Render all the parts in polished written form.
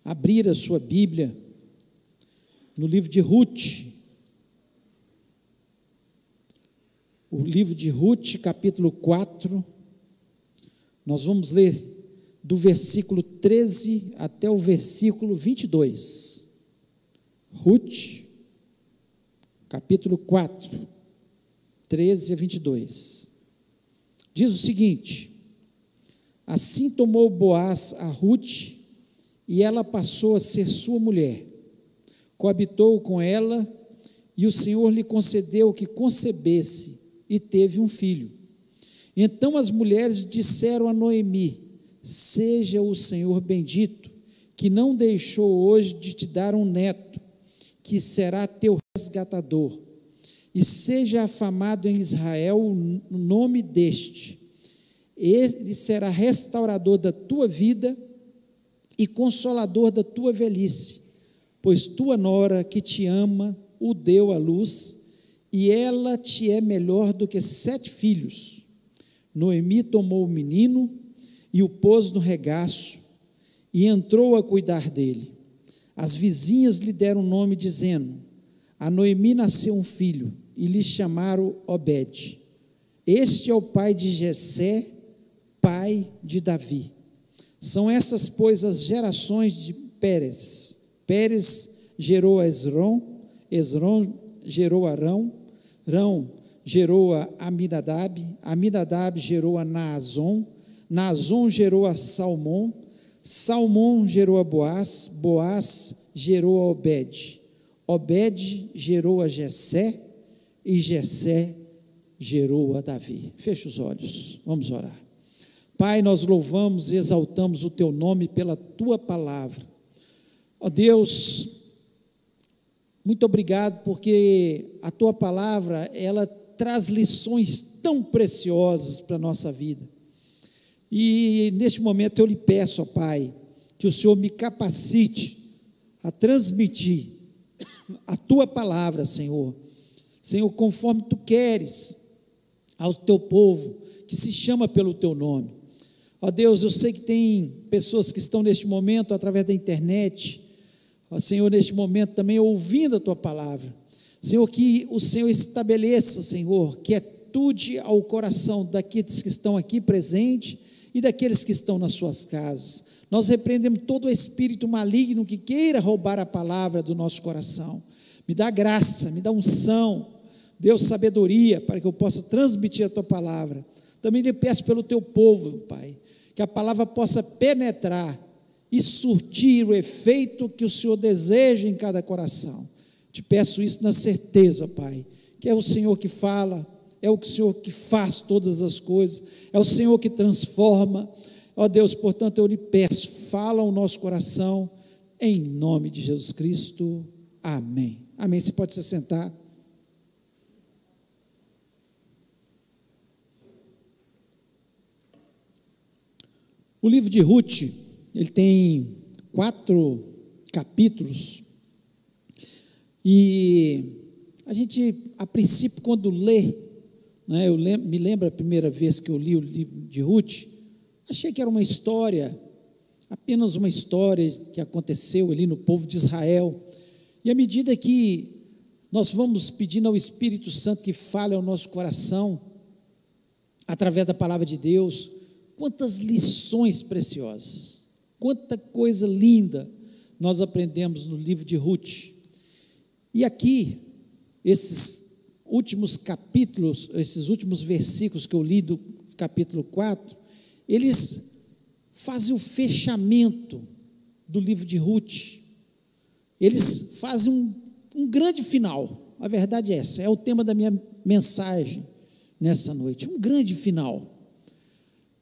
abrir a sua Bíblia no livro de Ruth. O livro de Ruth, capítulo 4, nós vamos ler do versículo 13 até o versículo 22. Ruth, capítulo 4, 13 a 22. Diz o seguinte: assim tomou Boaz a Ruth, e ela passou a ser sua mulher. Coabitou com ela, e o Senhor lhe concedeu que concebesse, e teve um filho. Então as mulheres disseram a Noemi: seja o Senhor bendito, que não deixou hoje de te dar um neto, que será teu resgatador. E seja afamado em Israel o nome deste. Ele será restaurador da tua vida e consolador da tua velhice, pois tua nora que te ama o deu à luz, e ela te é melhor do que 7 filhos. Noemi tomou o menino e o pôs no regaço e entrou a cuidar dele. As vizinhas lhe deram nome, dizendo: a Noemi nasceu um filho, e lhe chamaram Obed. Este é o pai de Jessé, pai de Davi. São essas, pois, as gerações de Pérez. Pérez gerou a Esrom, Esrom gerou a Arão, Rão gerou a Aminadab, Aminadab gerou a Naazon, Naazon gerou a Salmão, Salmão gerou a Boaz, Boaz gerou a Obed, Obed gerou a Jessé, e Jessé gerou a Davi. Fecha os olhos, vamos orar. Pai, nós louvamos e exaltamos o teu nome pela tua palavra. Ó Deus, muito obrigado, porque a tua palavra, ela traz lições tão preciosas para a nossa vida. E neste momento eu lhe peço, ó Pai, que o Senhor me capacite a transmitir a tua palavra, Senhor. Senhor, conforme tu queres ao teu povo, que se chama pelo teu nome. Ó Deus, eu sei que tem pessoas que estão neste momento, através da internet, ó Senhor, neste momento também ouvindo a tua palavra. Senhor, que o Senhor estabeleça, Senhor, quietude ao coração daqueles que estão aqui presentes e daqueles que estão nas suas casas. Nós repreendemos todo o espírito maligno que queira roubar a palavra do nosso coração. Me dá graça, me dá unção, Deus, sabedoria, para que eu possa transmitir a tua palavra. Também lhe peço pelo teu povo, Pai, que a palavra possa penetrar e surtir o efeito que o Senhor deseja em cada coração. Te peço isso na certeza, Pai, que é o Senhor que fala, é o Senhor que faz todas as coisas, é o Senhor que transforma. Ó Deus, portanto eu lhe peço, fala ao nosso coração, em nome de Jesus Cristo, amém. Amém, você pode se sentar. O livro de Ruth, ele tem 4 capítulos, e a gente, a princípio, quando lê, né, me lembro a primeira vez que eu li o livro de Ruth, achei que era uma história, apenas uma história que aconteceu ali no povo de Israel, e à medida que nós vamos pedindo ao Espírito Santo que fale ao nosso coração, através da palavra de Deus, quantas lições preciosas, quanta coisa linda nós aprendemos no livro de Ruth. E aqui, esses últimos capítulos, esses últimos versículos que eu li do capítulo 4, eles fazem o fechamento do livro de Ruth, eles fazem um grande final. A verdade é essa, é o tema da minha mensagem nessa noite, um grande final.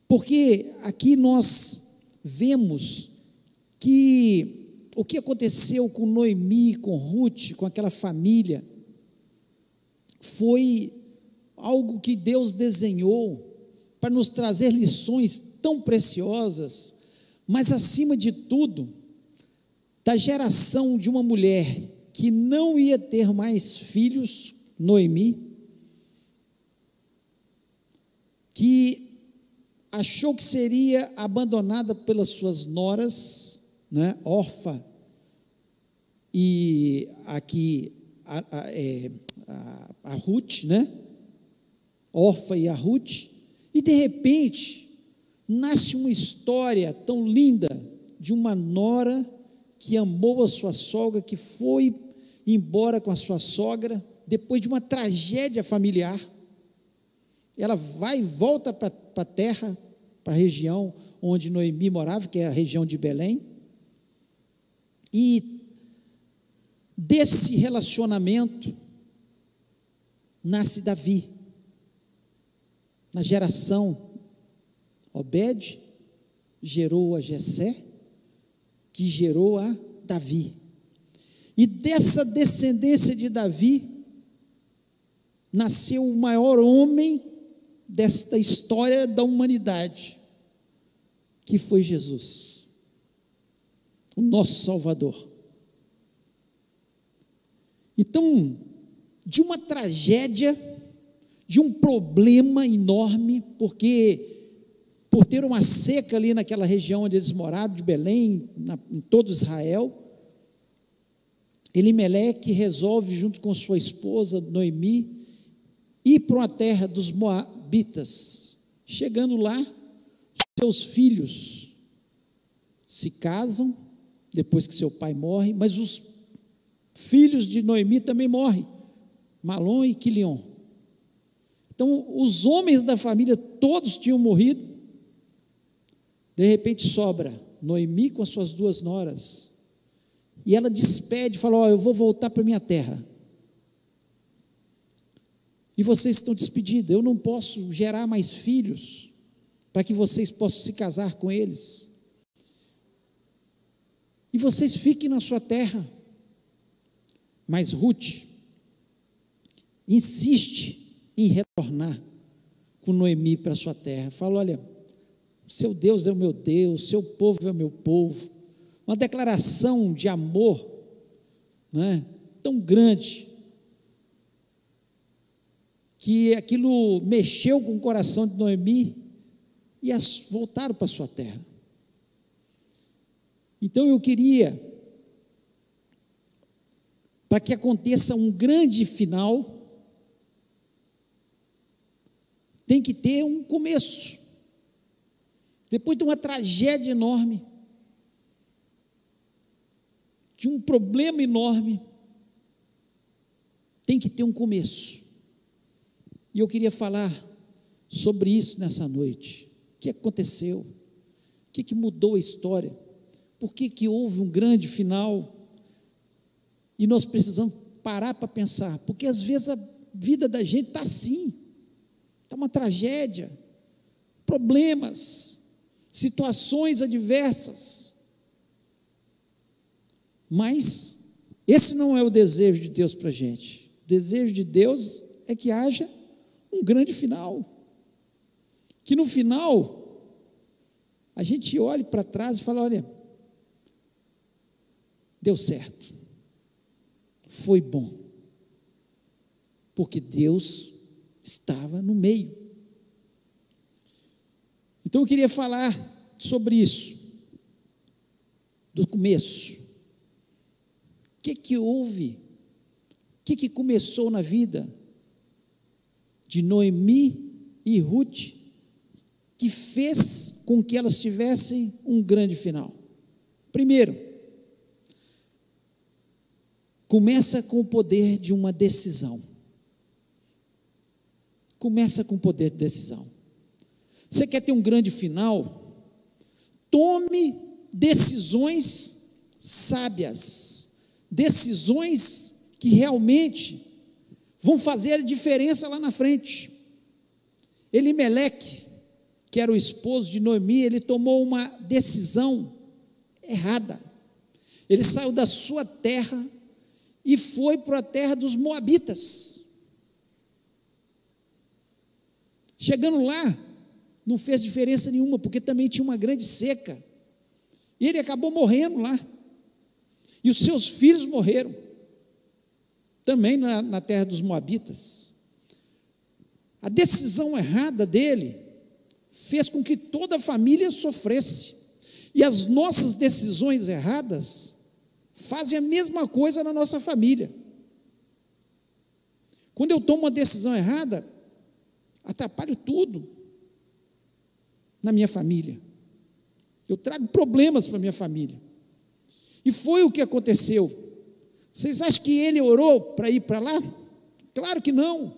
Porque aqui nós vemos que o que aconteceu com Noemi, com Ruth, com aquela família, foi algo que Deus desenhou para nos trazer lições tão preciosas, mas acima de tudo, da geração de uma mulher que não ia ter mais filhos, Noemi, que achou que seria abandonada pelas suas noras, né? Orfa e aqui a Ruth, né? Orfa e a Ruth, e de repente nasce uma história tão linda de uma nora que amou a sua sogra, que foi embora com a sua sogra, depois de uma tragédia familiar. Ela vai e volta para a terra, para a região onde Noemi morava, que é a região de Belém, e desse relacionamento nasce Davi, na geração Obed gerou a Jessé, que gerou a Davi, e dessa descendência de Davi nasceu o maior homem desta história da humanidade, que foi Jesus, o nosso Salvador. Então, de uma tragédia, de um problema enorme, porque por ter uma seca ali naquela região onde eles moravam, de Belém, em todo Israel, Elimeleque resolve, junto com sua esposa Noemi, ir para uma terra dos Moabitas. Chegando lá, seus filhos se casam, depois que seu pai morre, mas os filhos de Noemi também morrem, Malom e Quilion. Então, os homens da família todos tinham morrido. De repente sobra Noemi com as suas 2 noras, e ela despede, fala: eu vou voltar para minha terra, e vocês estão despedidos, eu não posso gerar mais filhos, para que vocês possam se casar com eles, e vocês fiquem na sua terra. Mas Ruth insiste em retornar com Noemi para a sua terra, fala: olha, seu Deus é o meu Deus, seu povo é o meu povo, uma declaração de amor, né, tão grande, que aquilo mexeu com o coração de Noemi, e voltaram para a sua terra. Então eu queria, para que aconteça um grande final, tem que ter um começo. Depois de uma tragédia enorme, de um problema enorme, tem que ter um começo. E eu queria falar sobre isso nessa noite. O que aconteceu? O que mudou a história? Por que houve um grande final? E nós precisamos parar para pensar, porque às vezes a vida da gente está assim, está uma tragédia, problemas, situações adversas, mas esse não é o desejo de Deus para a gente. O desejo de Deus é que haja um grande final, que no final a gente olhe para trás e fale: olha, deu certo, foi bom, porque Deus estava no meio. Então eu queria falar sobre isso, do começo. O que houve? O que começou na vida de Noemi e Ruth, que fez com que elas tivessem um grande final? Primeiro, começa com o poder de uma decisão. Começa com o poder de decisão. Você quer ter um grande final? Tome decisões sábias, decisões que realmente vão fazer a diferença lá na frente. Elimeleque, que era o esposo de Noemi, ele tomou uma decisão errada. Ele saiu da sua terra e foi para a terra dos Moabitas. Chegando lá, não fez diferença nenhuma, porque também tinha uma grande seca, e ele acabou morrendo lá, e os seus filhos morreram, também na terra dos Moabitas. A decisão errada dele fez com que toda a família sofresse. E as nossas decisões erradas fazem a mesma coisa na nossa família. Quando eu tomo uma decisão errada, atrapalho tudo na minha família. Eu trago problemas para a minha família. E foi o que aconteceu. Vocês acham que ele orou para ir para lá? Claro que não.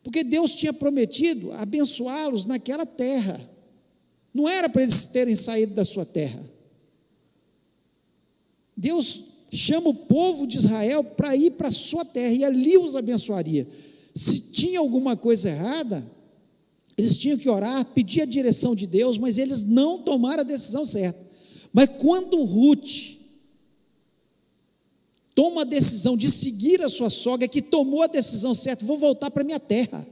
Porque Deus tinha prometido abençoá-los naquela terra. Não era para eles terem saído da sua terra. Deus chama o povo de Israel para ir para a sua terra, e ali os abençoaria. Se tinha alguma coisa errada, eles tinham que orar, pedir a direção de Deus, mas eles não tomaram a decisão certa. Mas quando Ruth toma a decisão de seguir a sua sogra, que tomou a decisão certa, vou voltar para a minha terra,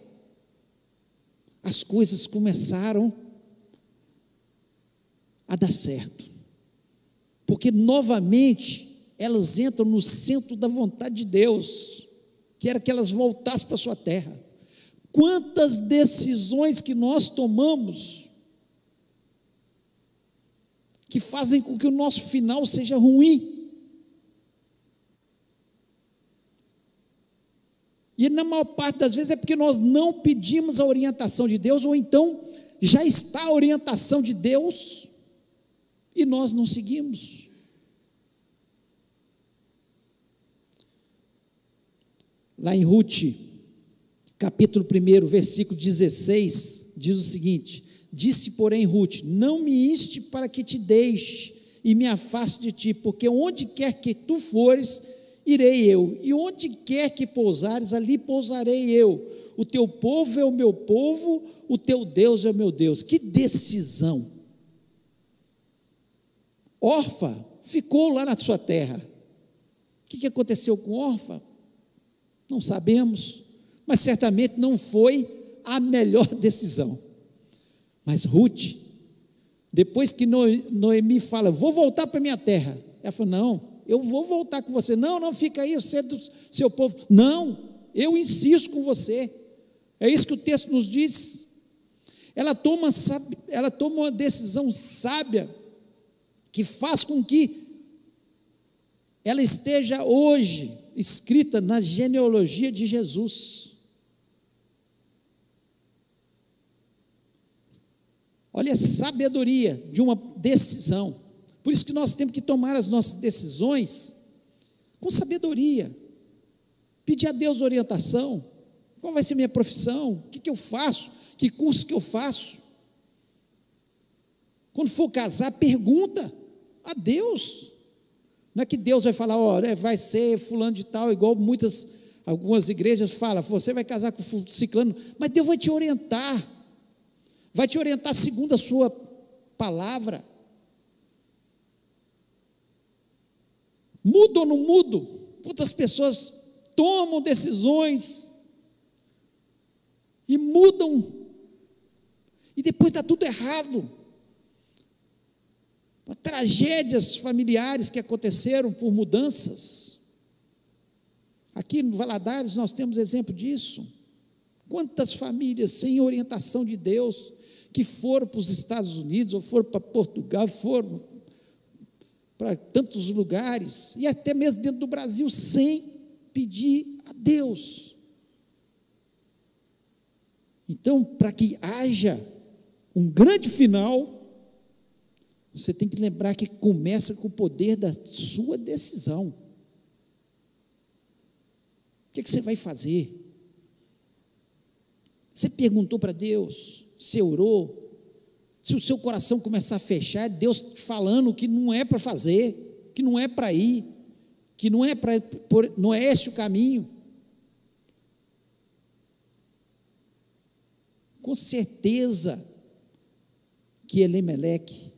as coisas começaram a dar certo, porque novamente elas entram no centro da vontade de Deus, que era que elas voltassem para a sua terra. Quantas decisões que nós tomamos que fazem com que o nosso final seja ruim. E na maior parte das vezes é porque nós não pedimos a orientação de Deus, ou então já está a orientação de Deus e nós não seguimos. Lá em Ruth, capítulo 1, versículo 16, diz o seguinte: disse, porém, Ruth: não me inste para que te deixe e me afaste de ti, porque onde quer que tu fores, irei eu, e onde quer que pousares, ali pousarei eu. O teu povo é o meu povo, o teu Deus é o meu Deus. Que decisão! Orfa ficou lá na sua terra. O que aconteceu com Orfa? Não sabemos, mas certamente não foi a melhor decisão. Mas Ruth, depois que Noemi fala, vou voltar para a minha terra, ela falou, não, eu vou voltar com você. Não, fica aí, você é do seu povo. Não, eu insisto com você. É isso que o texto nos diz. Ela toma uma decisão sábia, que faz com que ela esteja hoje escrita na genealogia de Jesus. Olha a sabedoria de uma decisão. Por isso que nós temos que tomar as nossas decisões com sabedoria, pedir a Deus orientação. Qual vai ser minha profissão? O que eu faço? Que curso que eu faço? Quando for casar, pergunta a Deus. Não é que Deus vai falar, vai ser fulano de tal, igual algumas igrejas falam, você vai casar com ciclano, mas Deus vai te orientar segundo a sua palavra. Mudo ou não mudo? Quantas pessoas tomam decisões e mudam, e depois está tudo errado. Tragédias familiares que aconteceram por mudanças. Aqui no Valadares nós temos exemplo disso. Quantas famílias sem orientação de Deus, que foram para os Estados Unidos, ou foram para Portugal, foram para tantos lugares, e até mesmo dentro do Brasil, sem pedir a Deus. Então, para que haja um grande final, você tem que lembrar que começa com o poder da sua decisão. O que você vai fazer? Você perguntou para Deus? Você orou? Se o seu coração começar a fechar, é Deus falando que não é para fazer, que não é para ir, que não é esse o caminho. Com certeza que Elimeleque,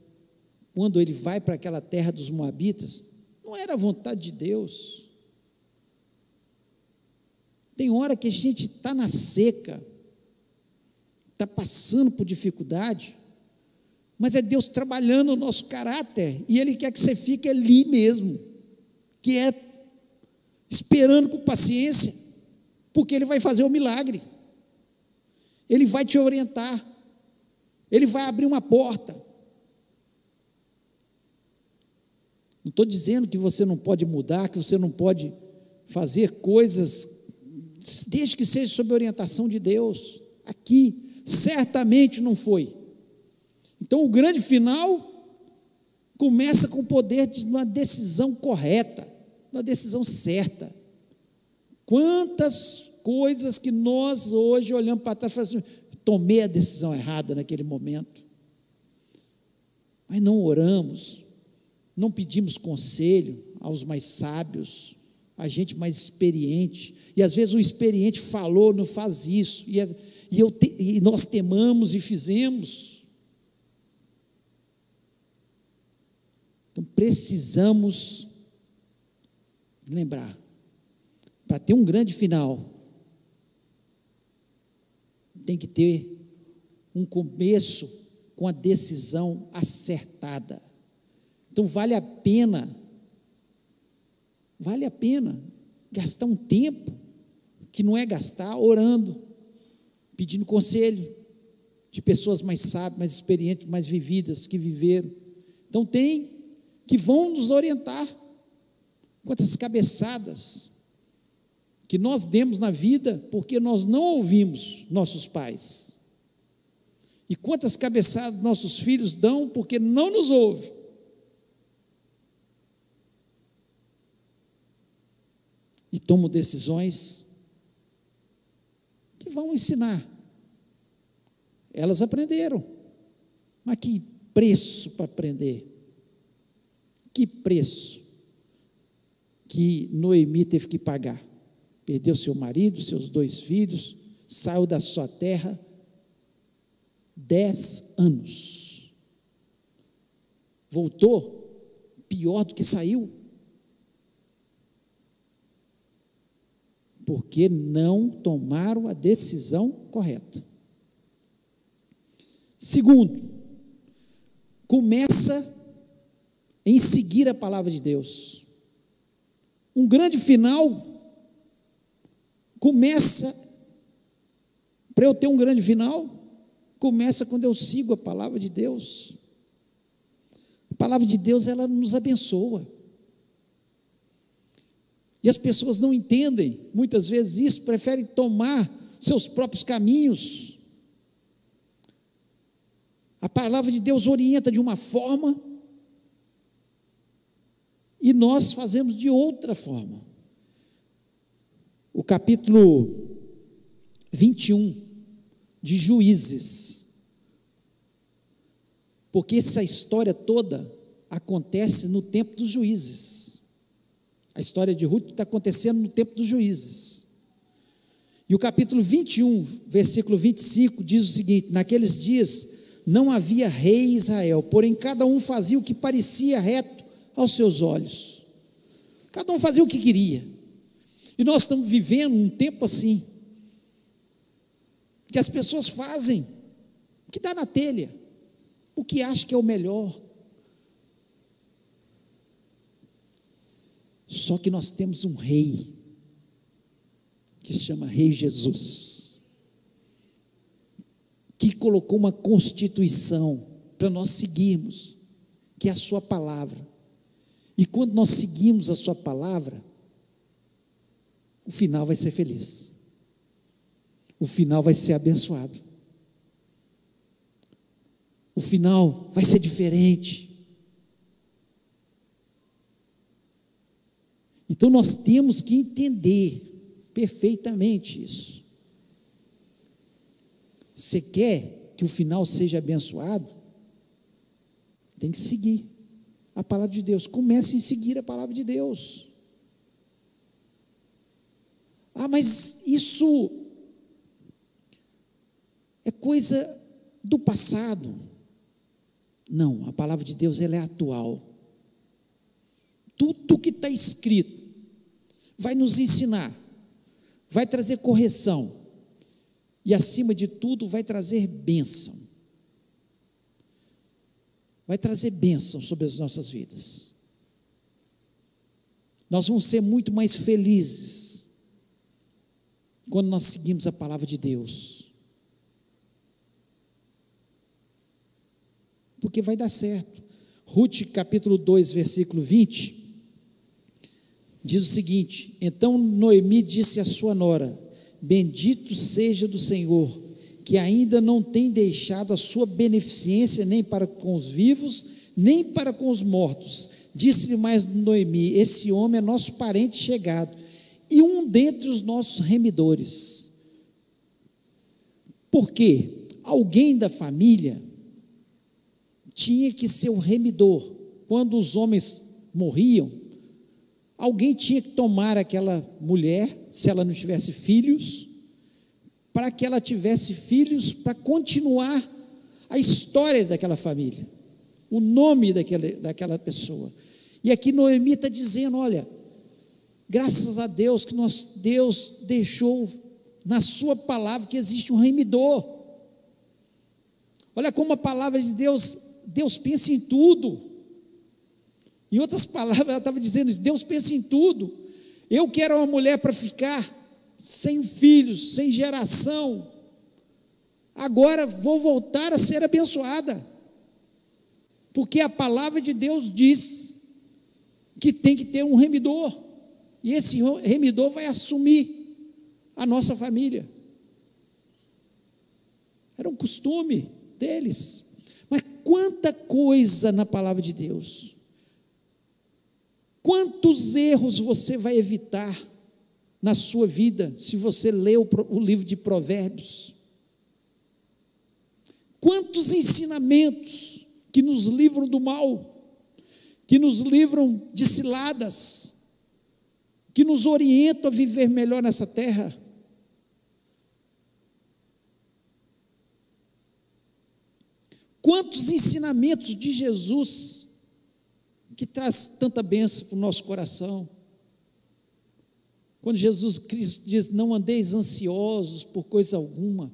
quando ele vai para aquela terra dos Moabitas, não era a vontade de Deus. Tem hora que a gente está na seca, está passando por dificuldade, mas é Deus trabalhando o nosso caráter, e Ele quer que você fique ali mesmo, quieto, esperando com paciência, porque Ele vai fazer o milagre, Ele vai te orientar, Ele vai abrir uma porta. Não estou dizendo que você não pode mudar, que você não pode fazer coisas, desde que seja sob a orientação de Deus. Aqui, certamente não foi. Então, o grande final começa com o poder de uma decisão correta, uma decisão certa. Quantas coisas que nós hoje olhamos para trás e falamos assim, tomei a decisão errada naquele momento, mas não oramos, não pedimos conselho aos mais sábios, a gente mais experiente, e às vezes o experiente falou, não faz isso, e nós temamos e fizemos. Então precisamos lembrar, para ter um grande final, tem que ter um começo com a decisão acertada. Então vale a pena gastar um tempo, que não é gastar, orando, pedindo conselho de pessoas mais sábias, mais experientes, mais vividas, que viveram. Então tem que vão nos orientar. Quantas cabeçadas que nós demos na vida porque nós não ouvimos nossos pais. E quantas cabeçadas nossos filhos dão porque não nos ouvem. E tomam decisões que vão ensinar. Elas aprenderam. Mas que preço para aprender. Que preço que Noemi teve que pagar. Perdeu seu marido, seus 2 filhos, saiu da sua terra 10 anos. Voltou pior do que saiu. Porque não tomaram a decisão correta. Segundo, começa em seguir a palavra de Deus. Um grande final começa, para eu ter um grande final, começa quando eu sigo a palavra de Deus. A palavra de Deus, ela nos abençoa. E as pessoas não entendem, muitas vezes isso, preferem tomar seus próprios caminhos. A palavra de Deus orienta de uma forma, e nós fazemos de outra forma. O capítulo 21 de Juízes, porque essa história toda acontece no tempo dos juízes. A história de Ruth está acontecendo no tempo dos juízes. E o capítulo 21, versículo 25, diz o seguinte: naqueles dias não havia rei em Israel, porém cada um fazia o que parecia reto aos seus olhos. Cada um fazia o que queria. E nós estamos vivendo um tempo assim, que as pessoas fazem o que dá na telha, o que acham que é o melhor. Só que nós temos um rei, que se chama Rei Jesus, que colocou uma constituição para nós seguirmos, que é a sua palavra. E quando nós seguimos a sua palavra, o final vai ser feliz. O final vai ser abençoado. O final vai ser diferente. Então nós temos que entender perfeitamente isso. Você quer que o final seja abençoado? Tem que seguir a palavra de Deus. Comece a seguir a palavra de Deus. Ah, mas isso é coisa do passado. Não, a palavra de Deus, ela é atual. Tudo que está escrito vai nos ensinar, vai trazer correção e, acima de tudo, vai trazer bênção. Vai trazer bênção sobre as nossas vidas. Nós vamos ser muito mais felizes quando nós seguimos a palavra de Deus, porque vai dar certo. Rute capítulo 2, versículo 20, diz o seguinte: então Noemi disse à sua nora: bendito seja do Senhor, que ainda não tem deixado a sua beneficência nem para com os vivos, nem para com os mortos. Disse-lhe mais Noemi: esse homem é nosso parente chegado, e um dentre os nossos remidores. Porque alguém da família tinha que ser o remidor. Quando os homens morriam, alguém tinha que tomar aquela mulher, se ela não tivesse filhos, para que ela tivesse filhos, para continuar a história daquela família, o nome daquela pessoa. E aqui Noemi está dizendo: olha, graças a Deus que Deus deixou na sua palavra que existe um remidor. Olha como a palavra de Deus pensa em tudo. Em outras palavras, ela estava dizendo isso: Deus pensa em tudo. Eu quero uma mulher para ficar sem filhos, sem geração, agora vou voltar a ser abençoada, porque a palavra de Deus diz que tem que ter um remidor, e esse remidor vai assumir a nossa família. Era um costume deles. Mas quanta coisa na palavra de Deus, quantos erros você vai evitar na sua vida se você ler o livro de Provérbios? Quantos ensinamentos que nos livram do mal, que nos livram de ciladas, que nos orientam a viver melhor nessa terra. Quantos ensinamentos de Jesus que traz tanta bênção para o nosso coração. Quando Jesus Cristo diz: não andeis ansiosos por coisa alguma.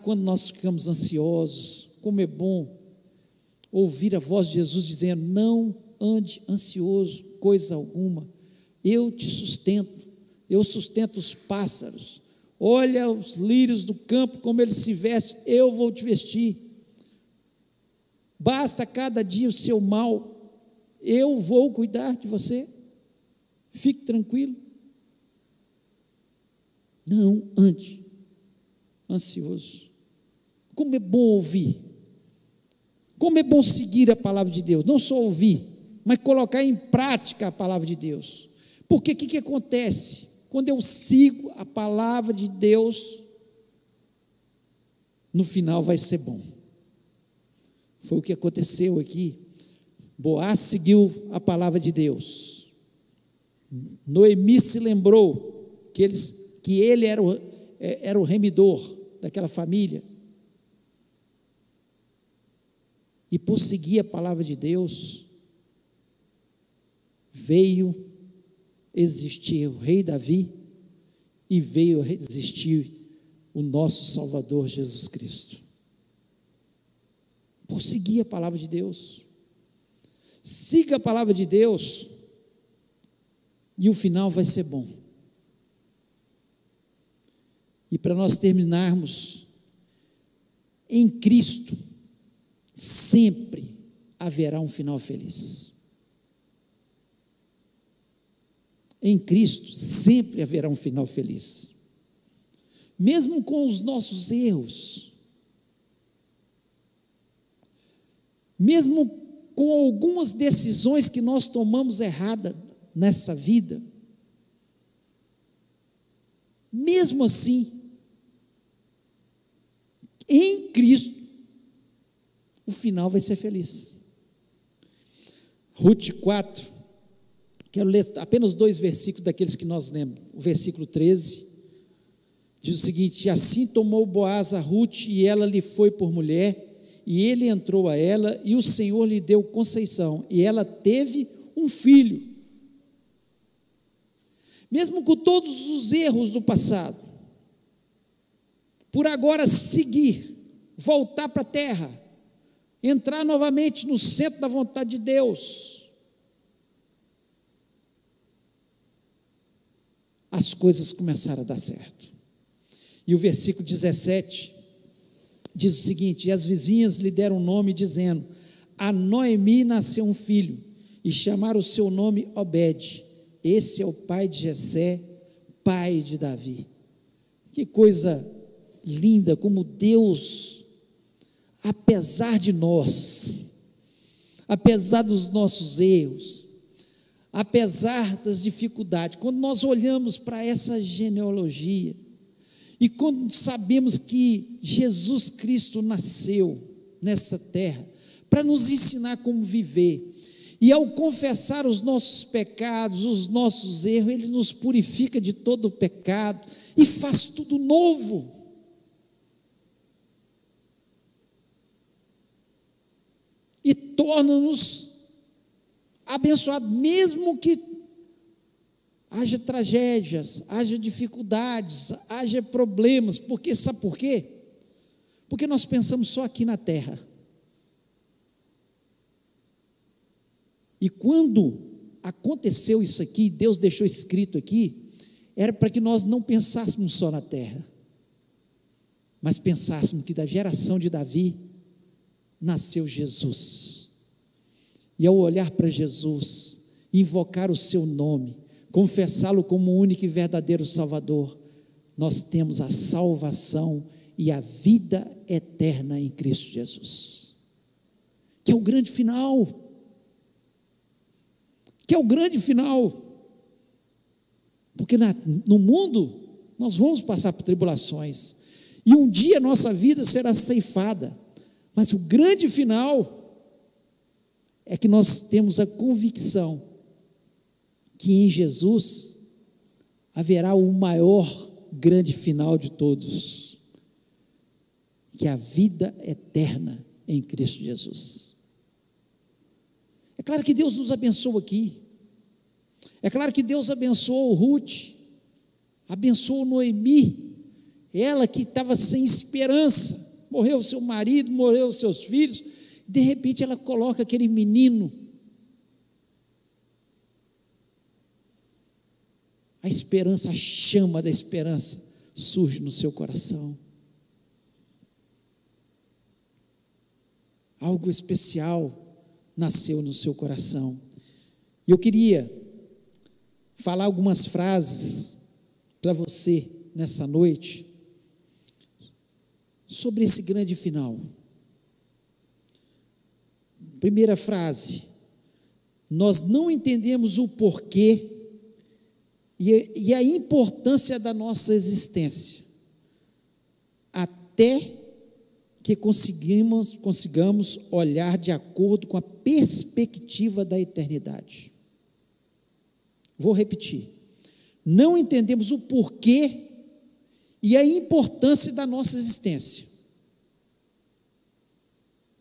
Quando nós ficamos ansiosos, como é bom ouvir a voz de Jesus dizendo: não ande ansioso, coisa alguma, eu te sustento, eu sustento os pássaros, olha os lírios do campo, como eles se vestem, eu vou te vestir, basta cada dia o seu mal, eu vou cuidar de você, fique tranquilo, não ande ansioso. Como é bom ouvir, como é bom seguir a palavra de Deus, não só ouvir, mas colocar em prática a palavra de Deus. Porque o que acontece? Quando eu sigo a palavra de Deus, no final vai ser bom. Foi o que aconteceu aqui. Boaz seguiu a palavra de Deus. Noemi se lembrou que ele era o remidor daquela família. E por seguir a palavra de Deus, veio existir o rei Davi e veio existir o nosso Salvador Jesus Cristo. Por seguir a palavra de Deus. Siga a palavra de Deus e o final vai ser bom. E para nós terminarmos, em Cristo sempre haverá um final feliz. Em Cristo sempre haverá um final feliz. Mesmo com os nossos erros, mesmo com algumas decisões que nós tomamos errada nessa vida, mesmo assim, em Cristo, o final vai ser feliz. Rute 4, quero ler apenas 2 versículos daqueles que nós lemos. O versículo 13 diz o seguinte: assim tomou Boaz a Rute, e ela lhe foi por mulher, e ele entrou a ela, e o Senhor lhe deu conceição, e ela teve um filho. Mesmo com todos os erros do passado, por agora seguir, voltar para a terra, entrar novamente no centro da vontade de Deus, as coisas começaram a dar certo. E o versículo 17 diz o seguinte: e as vizinhas lhe deram nome, dizendo: A Noemi nasceu um filho, e chamaram o seu nome Obed. Esse é o pai de Jessé, pai de Davi. Que coisa linda, como Deus, apesar de nós, apesar dos nossos erros, apesar das dificuldades, quando nós olhamos para essa genealogia, e quando sabemos que Jesus Cristo nasceu nessa terra, para nos ensinar como viver, e ao confessar os nossos pecados, os nossos erros, Ele nos purifica de todo o pecado, e faz tudo novo. E torna-nos abençoados, mesmo que haja tragédias, haja dificuldades, haja problemas, porque sabe por quê? Porque nós pensamos só aqui na terra. E quando aconteceu isso aqui, Deus deixou escrito aqui, era para que nós não pensássemos só na terra, mas pensássemos que da geração de Davi nasceu Jesus. E ao olhar para Jesus, invocar o seu nome, confessá-lo como o único e verdadeiro Salvador, nós temos a salvação e a vida eterna em Cristo Jesus, que é o grande final, porque no mundo nós vamos passar por tribulações, e um dia nossa vida será ceifada, mas o grande final é que nós temos a convicção que em Jesus haverá o maior grande final de todos, que é a vida eterna em Cristo Jesus. É claro que Deus nos abençoa aqui, é claro que Deus abençoou Ruth, abençoou Noemi, ela que estava sem esperança, morreu seu marido, morreu seus filhos, de repente ela coloca aquele menino, a esperança, a chama da esperança surge no seu coração, algo especial nasceu no seu coração. E eu queria falar algumas frases para você nessa noite, sobre esse grande final. Primeira frase: nós não entendemos o porquê e a importância da nossa existência, até que consigamos olhar de acordo com a perspectiva da eternidade. Vou repetir: não entendemos o porquê e a importância da nossa existência.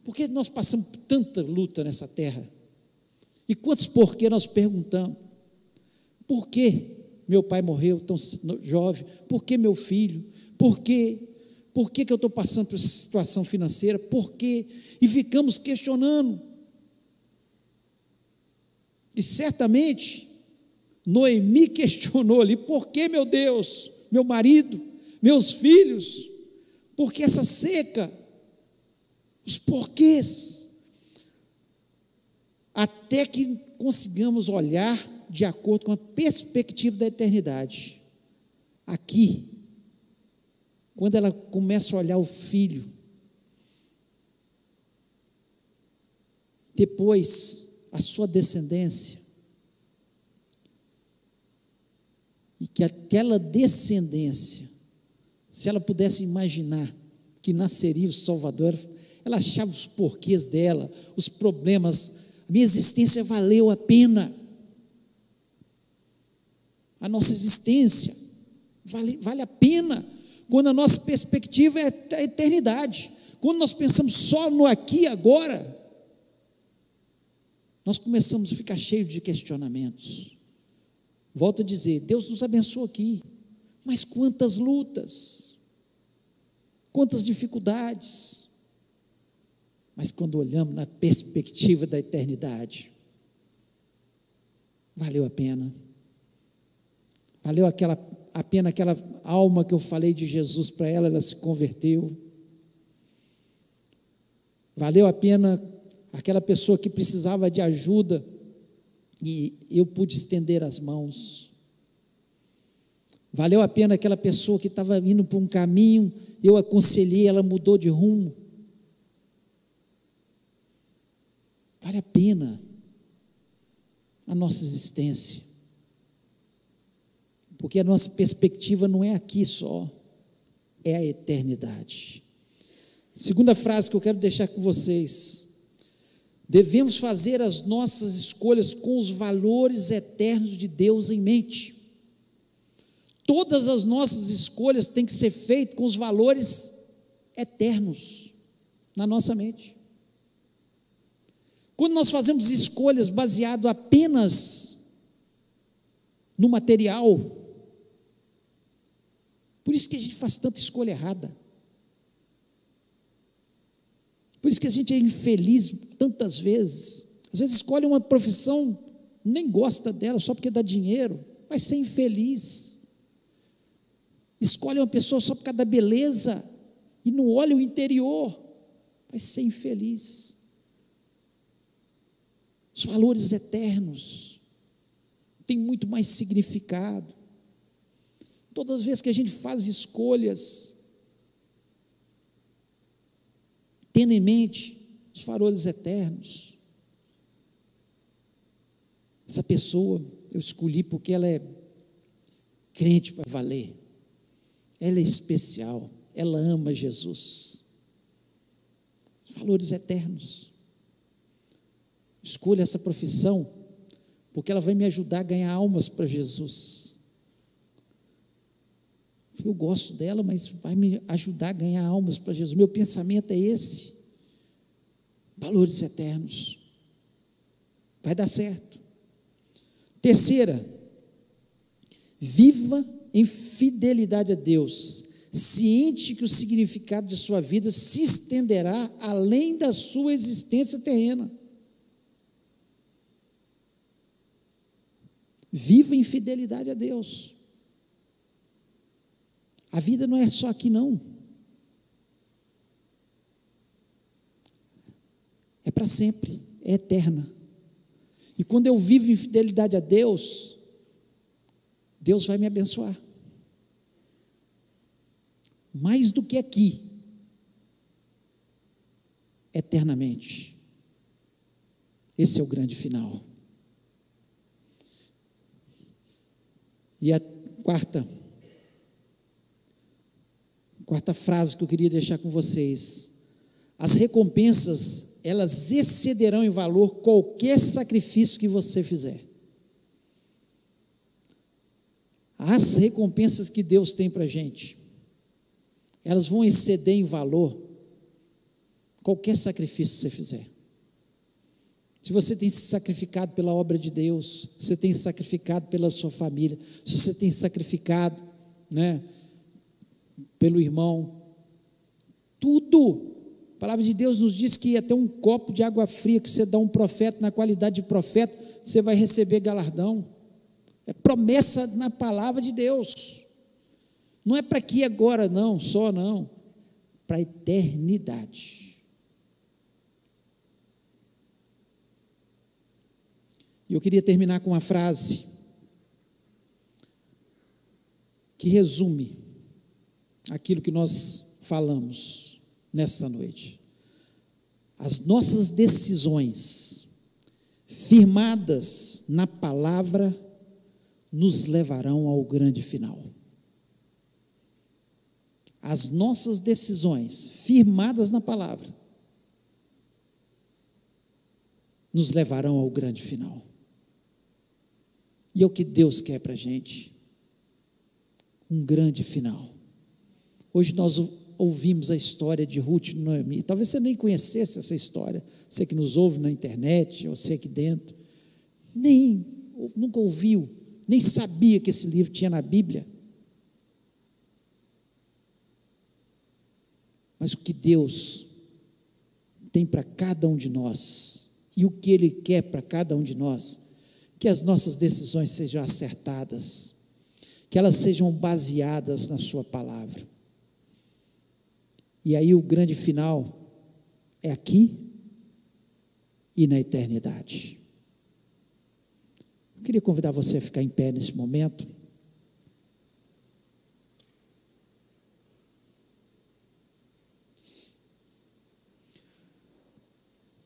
Por que nós passamos por tanta luta nessa terra? E quantos porquê nós perguntamos? Por que meu pai morreu tão jovem? Por que meu filho? Por que eu estou passando por essa situação financeira? Por quê? E ficamos questionando. E certamente Noemi questionou ali: por que, meu Deus, meu marido, meus filhos? Por que essa seca? Os porquês, até que consigamos olhar de acordo com a perspectiva da eternidade. Aqui, quando ela começa a olhar o filho, depois a sua descendência, e que aquela descendência, se ela pudesse imaginar que nasceria o Salvador, ela achava os porquês dela, os problemas, a minha existência valeu a pena, a nossa existência vale a pena, quando a nossa perspectiva é a eternidade. Quando nós pensamos só no aqui e agora, nós começamos a ficar cheios de questionamentos. Volto a dizer, Deus nos abençoou aqui, mas quantas lutas, quantas dificuldades, mas quando olhamos na perspectiva da eternidade, valeu a pena. Valeu a pena aquela alma que eu falei de Jesus para ela, ela se converteu. Valeu a pena aquela pessoa que precisava de ajuda, e eu pude estender as mãos. Valeu a pena aquela pessoa que estava indo por um caminho, eu aconselhei, ela mudou de rumo. Vale a pena a nossa existência, porque a nossa perspectiva não é aqui só, é a eternidade. Segunda frase que eu quero deixar com vocês: devemos fazer as nossas escolhas com os valores eternos de Deus em mente. Todas as nossas escolhas têm que ser feitas com os valores eternos na nossa mente. Quando nós fazemos escolhas baseado apenas no material, por isso que a gente faz tanta escolha errada, por isso que a gente é infeliz tantas vezes. Às vezes escolhe uma profissão, nem gosta dela, só porque dá dinheiro, vai ser infeliz. Escolhe uma pessoa só por causa da beleza, e não olha o interior, vai ser infeliz. Os valores eternos têm muito mais significado. Todas as vezes que a gente faz escolhas, tendo em mente os valores eternos, essa pessoa eu escolhi porque ela é crente para valer, ela é especial, ela ama Jesus. Valores eternos. Escolha essa profissão porque ela vai me ajudar a ganhar almas para Jesus. Eu gosto dela, mas vai me ajudar a ganhar almas para Jesus. Meu pensamento é esse. Valores eternos. Vai dar certo. Terceira, viva em fidelidade a Deus, ciente que o significado de sua vida se estenderá além da sua existência terrena. Viva em fidelidade a Deus. A vida não é só aqui não, é para sempre, é eterna. E quando eu vivo em fidelidade a Deus, Deus vai me abençoar, mais do que aqui, eternamente. Esse é o grande final. E a quarta frase que eu queria deixar com vocês: as recompensas, elas excederão em valor qualquer sacrifício que você fizer. As recompensas que Deus tem para a gente, elas vão exceder em valor qualquer sacrifício que você fizer. Se você tem se sacrificado pela obra de Deus, se você tem se sacrificado pela sua família, se você tem se sacrificado, pelo irmão, tudo. A palavra de Deus nos diz que até um copo de água fria que você dá a um profeta, na qualidade de profeta, você vai receber galardão. É promessa na palavra de Deus. Não é para aqui agora não, só não, para a eternidade. E eu queria terminar com uma frase que resume aquilo que nós falamos nesta noite. As nossas decisões firmadas na palavra nos levarão ao grande final. As nossas decisões firmadas na palavra nos levarão ao grande final. E é o que Deus quer para a gente, um grande final. Hoje nós ouvimos a história de Ruth e Noemi. Talvez você nem conhecesse essa história, você que nos ouve na internet, ou você aqui dentro, nunca ouviu, nem sabia que esse livro tinha na Bíblia. Mas o que Deus tem para cada um de nós, e o que Ele quer para cada um de nós, que as nossas decisões sejam acertadas, que elas sejam baseadas na sua palavra. E aí o grande final é aqui e na eternidade. Eu queria convidar você a ficar em pé nesse momento.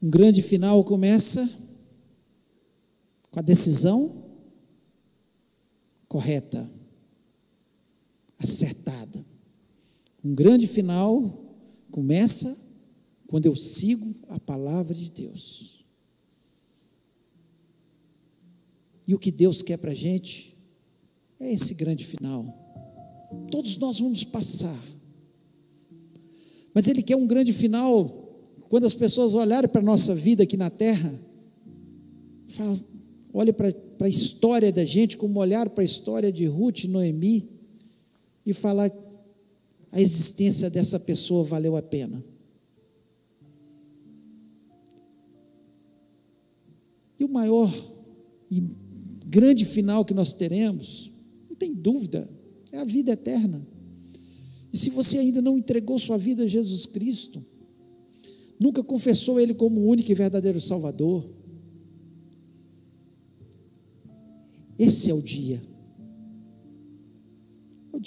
Um grande final começa com a decisão correta, acertada. Um grande final começa quando eu sigo a palavra de Deus. E o que Deus quer para a gente é esse grande final. Todos nós vamos passar, mas Ele quer um grande final. Quando as pessoas olharem para a nossa vida aqui na terra, olhem para a história da gente, como olharam para a história de Ruth e Noemi, e falar: a existência dessa pessoa valeu a pena. E o maior e grande final que nós teremos, não tem dúvida, é a vida eterna. E se você ainda não entregou sua vida a Jesus Cristo, nunca confessou Ele como o único e verdadeiro Salvador, esse é o dia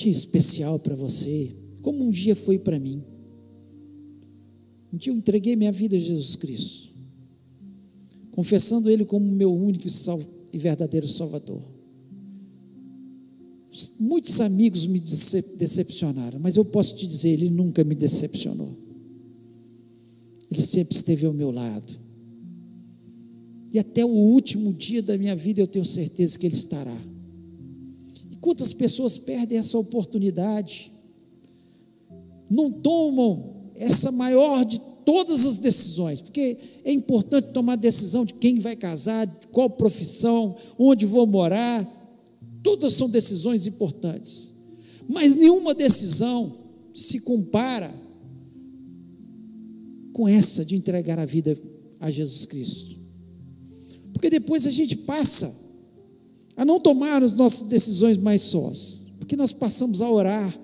especial para você, como um dia foi para mim. Um dia eu entreguei minha vida a Jesus Cristo, confessando Ele como meu único e verdadeiro Salvador. Muitos amigos me decepcionaram, mas eu posso te dizer, Ele nunca me decepcionou. Ele sempre esteve ao meu lado, e até o último dia da minha vida eu tenho certeza que Ele estará. E quantas pessoas perdem essa oportunidade, não tomam essa maior de todas as decisões, porque é importante tomar decisão de quem vai casar, qual profissão, onde vou morar, todas são decisões importantes, mas nenhuma decisão se compara com essa de entregar a vida a Jesus Cristo, porque depois a gente passa a não tomar as nossas decisões mais sós, porque nós passamos a orar,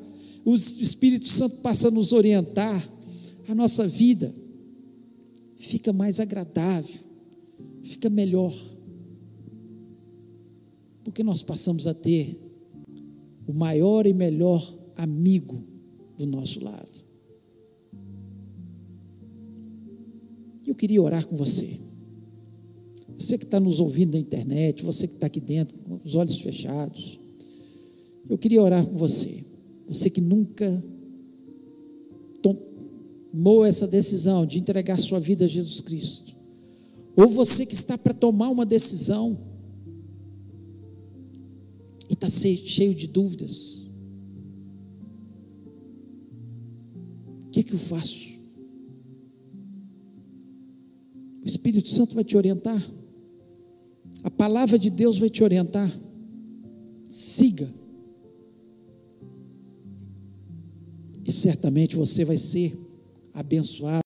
o Espírito Santo passa a nos orientar, a nossa vida fica mais agradável, fica melhor, porque nós passamos a ter o maior e melhor amigo do nosso lado. Eu queria orar com você que está nos ouvindo na internet, você que está aqui dentro, com os olhos fechados, eu queria orar com você que nunca tomou essa decisão de entregar sua vida a Jesus Cristo, ou você que está para tomar uma decisão e está cheio de dúvidas. O que eu faço? O Espírito Santo vai te orientar, a palavra de Deus vai te orientar. Siga, e certamente você vai ser abençoado.